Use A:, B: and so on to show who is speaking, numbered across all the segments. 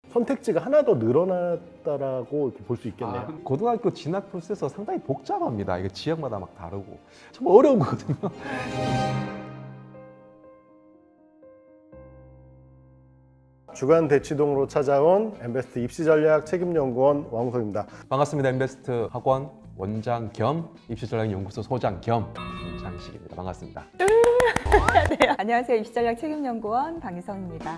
A: 선택지가 하나 더 늘어났다라고 볼 수 있겠네요.
B: 고등학교 진학 프로세스가 상당히 복잡합니다. 이게 지역마다 막 다르고 참 어려운 거거든요.
A: 주간 대치동으로 찾아온 엠베스트 입시전략 책임연구원 왕우석입니다.
B: 반갑습니다. 엠베스트 학원 원장 겸 입시전략연구소 소장 겸 김창식입니다. 반갑습니다.
C: 네, 안녕하세요. 입시전략 책임연구원 방희성입니다.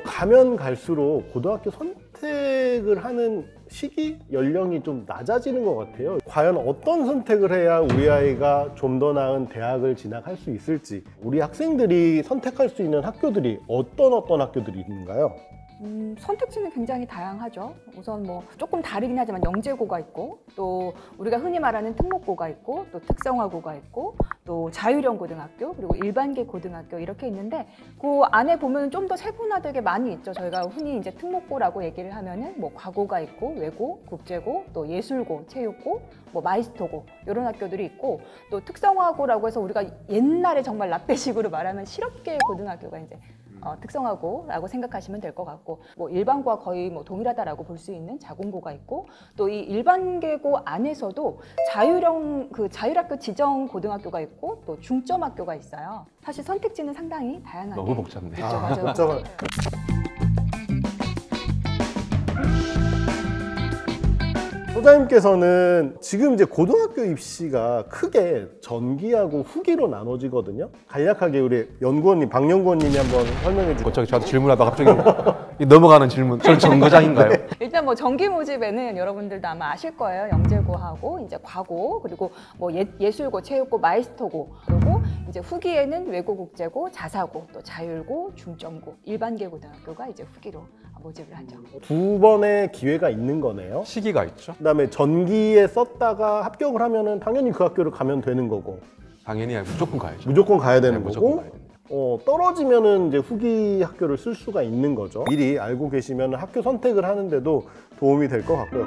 A: 가면 갈수록 고등학교 선택을 하는 시기, 연령이 좀 낮아지는 것 같아요. 과연 어떤 선택을 해야 우리 아이가 좀 더 나은 대학을 진학할 수 있을지, 우리 학생들이 선택할 수 있는 학교들이 어떤 학교들이 있는가요?
C: 선택지는 굉장히 다양하죠. 우선 뭐 조금 다르긴 하지만 영재고가 있고, 또 우리가 흔히 말하는 특목고가 있고, 또 특성화고가 있고, 또 자율형 고등학교, 그리고 일반계 고등학교 이렇게 있는데, 그 안에 보면 좀 더 세분화되게 많이 있죠. 저희가 흔히 이제 특목고라고 얘기를 하면은 뭐 과고가 있고, 외고, 국제고, 또 예술고, 체육고, 뭐 마이스터고 이런 학교들이 있고, 또 특성화고라고 해서 우리가 옛날에 정말 라떼식으로 말하면 실업계 고등학교가 이제 특성화고라고 생각하시면 될 것 같고, 뭐 일반고와 거의 뭐 동일하다라고 볼 수 있는 자공고가 있고, 또 이 일반계고 안에서도 자율형 자율학교 지정 고등학교가 있고, 또 중점학교가 있어요. 사실 선택지는 상당히 다양하게
B: 너무 복잡네.
C: 있죠. 맞아요.
A: 복잡한. 소장님께서는 지금 이제 고등학교 입시가 크게 전기하고 후기로 나눠지거든요. 간략하게 우리 연구원님, 박연구원님이 한번 설명해 주세요.
B: 저기 저한테 질문하다가 갑자기 넘어가는 질문. 저는 정거장인가요?
C: 일단 뭐 정기 모집에는 여러분들도 아마 아실 거예요. 영재고하고 이제 과고, 그리고 뭐 예술고, 체육고, 마이스터고, 그리고 이제 후기에는 외고, 국제고, 자사고, 또 자율고, 중점고, 일반계 고등학교가 이제 후기로 모집을 하죠.
A: 두 번의 기회가 있는 거네요.
B: 시기가 있죠.
A: 그다음에 전기에 썼다가 합격을 하면은 당연히 그 학교를 가면 되는 거고,
B: 당연히 무조건 가야죠.
A: 무조건 가야 되는
B: 네, 무조건
A: 거고,
B: 가야 됩니다.
A: 떨어지면은 이제 후기 학교를 쓸 수가 있는 거죠. 미리 알고 계시면 학교 선택을 하는데도 도움이 될 것 같고요.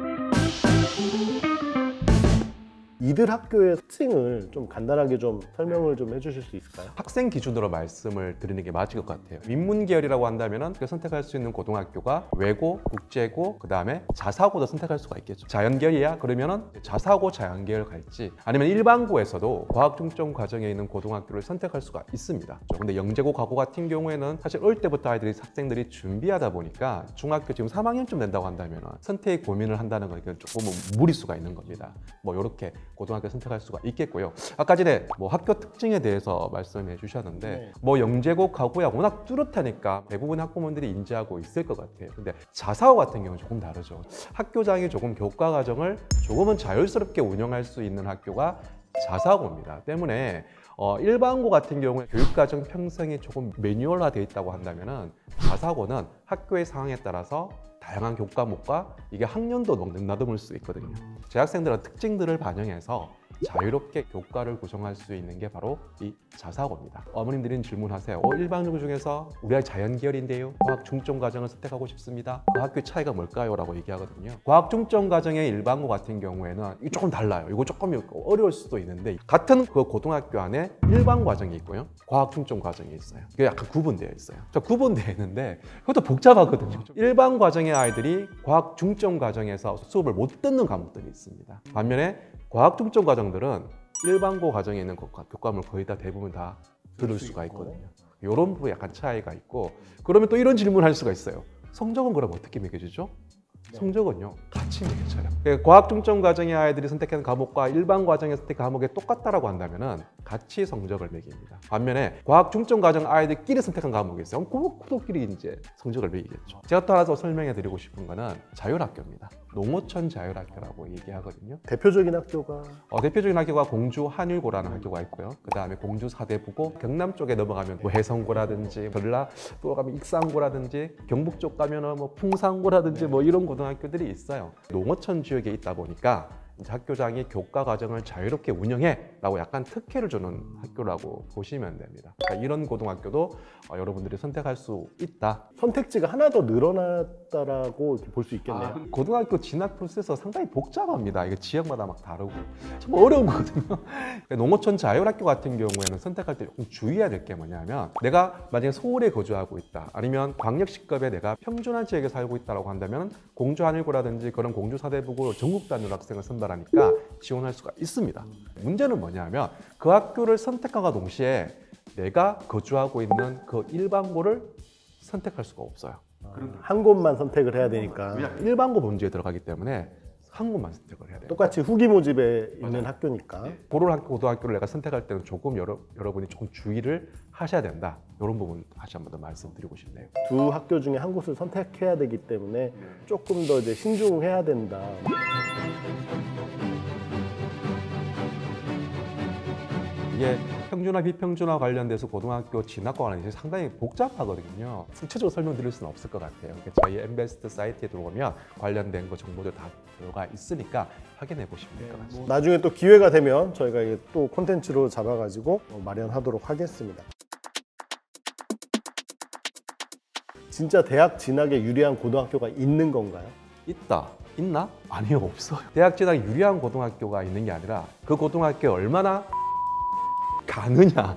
A: 이들 학교의 특징을 좀 간단하게 좀 설명을 좀 해주실 수 있을까요?
B: 학생 기준으로 말씀을 드리는 게 맞을 것 같아요. 민문 계열이라고 한다면 선택할 수 있는 고등학교가 외고, 국제고, 그 다음에 자사고도 선택할 수가 있겠죠. 자연계열이야? 그러면은 자사고, 자연계열 갈지, 아니면 일반고에서도 과학 중점 과정에 있는 고등학교를 선택할 수가 있습니다. 근데 영재고, 과고 같은 경우에는 사실 어릴 때부터 학생들이 준비하다 보니까 중학교 지금 3학년쯤 된다고 한다면 선택 고민을 한다는 건 조금 무리수가 있는 겁니다. 뭐 이렇게 고등학교 선택할 수가 있겠고요. 아까 전에 뭐 학교 특징에 대해서 말씀해 주셨는데,
A: 네.
B: 뭐 영재고, 과고야 워낙 뚜렷하니까 대부분 학부모들이 인지하고 있을 것 같아요. 근데 자사고 같은 경우는 조금 다르죠. 학교장이 조금 교과 과정을 조금은 자율스럽게 운영할 수 있는 학교가 자사고입니다. 때문에 일반고 같은 경우에 교육과정 편성이 조금 매뉴얼화되어 있다고 한다면은 자사고는 학교의 상황에 따라서 다양한 교과목과 이게 학년도 넘나듬을 수 있거든요. 재학생들의 특징들을 반영해서 자유롭게 교과를 구성할 수 있는 게 바로 이 자사고입니다. 어머님들은 질문하세요. 일반고 중에서 우리 아이 자연계열인데요, 과학 중점 과정을 선택하고 싶습니다. 그 학교의 차이가 뭘까요? 라고 얘기하거든요. 과학 중점 과정의 일반고 같은 경우에는 이거 조금 달라요. 이거 조금 어려울 수도 있는데, 같은 그 고등학교 안에 일반 과정이 있고요, 과학 중점 과정이 있어요. 이게 약간 구분되어 있어요. 구분되어 있는데 그것도 복잡하거든요. 일반 과정의 아이들이 과학 중점 과정에서 수업을 못 듣는 과목들이 있습니다. 반면에 과학 중점 과정들은 일반고 과정에 있는 교과목을 거의 다 대부분 다 들을 수가 있거든요. 이런 부분에 약간 차이가 있고, 그러면 또 이런 질문을 할 수가 있어요. 성적은 그럼 어떻게 매겨지죠? 성적은요, 같이 매겨져요. 과학 중점 과정의 아이들이 선택한 과목과 일반 과정에 선택한 과목이 똑같다라고 한다면은 같이 성적을 매깁니다. 반면에 과학 중점 과정 아이들끼리 선택한 과목이 있어요. 그들끼리 이제 성적을 매기겠죠. 제가 또 하나 더 설명해 드리고 싶은 거는 자율학교입니다. 농어촌 자율학교라고 얘기하거든요.
A: 대표적인 학교가
B: 대표적인 학교가 공주 한일고라는 학교가 있고요. 그 다음에 공주 사대부고, 경남 쪽에 넘어가면 뭐 해성고라든지, 전라 또 가면 익산고라든지, 경북 쪽 가면은 뭐 풍산고라든지 뭐 이런 고등학교들이 있어요. 농어촌 지역에 있다 보니까 학교장이 교과 과정을 자유롭게 운영해 학교다라고 약간 특혜를 주는 학교라고 보시면 됩니다. 그러니까 이런 고등학교도 여러분들이 선택할 수 있다.
A: 선택지가 하나 더 늘어났다라고 볼 수 있겠네요.
B: 고등학교 진학 프로세스가 상당히 복잡합니다. 이게 지역마다 막 다르고 참 어려운 거거든요. 농어촌 자율학교 같은 경우에는 선택할 때 조금 주의해야 될 게 뭐냐면 내가 만약에 서울에 거주하고 있다 아니면 광역시급에 내가 평준화 지역에 살고 있다고 한다면 공주 한일고라든지 그런 공주 사대부고 전국 단위로 학생을 선발하니까 지원할 수가 있습니다. 문제는 뭐냐면 그 학교를 선택함과 동시에 내가 거주하고 있는 그 일반고를 선택할 수가 없어요.
A: 한 곳만 선택을 해야 되니까.
B: 일반고 범주에 들어가기 때문에 한 곳만 선택을 해야 돼요.
A: 똑같이 후기 모집에 있는 학교니까.
B: 그런 고등학교를 내가 선택할 때는 조금 여러분이 조금 주의를 하셔야 된다. 이런 부분 다시 한 번 더 말씀드리고 싶네요.
A: 두 학교 중에 한 곳을 선택해야 되기 때문에 조금 더 이제 신중해야 된다.
B: 이게 평준화, 비평준화 관련돼서 고등학교 진학과 관련해서 상당히 복잡하거든요. 구체적으로 설명드릴 수는 없을 것 같아요. 저희 엠베스트 사이트에 들어오면 관련된 거 정보들 다 들어가 있으니까 확인해 보시면 될 것 같습니다.
A: 나중에 또 기회가 되면 저희가 이게 또 콘텐츠로 잡아가지고 마련하도록 하겠습니다. 진짜 대학 진학에 유리한 고등학교가 있는 건가요?
B: 있다. 있나? 아니요, 없어요. 대학 진학에 유리한 고등학교가 있는 게 아니라 그 고등학교에 얼마나 가느냐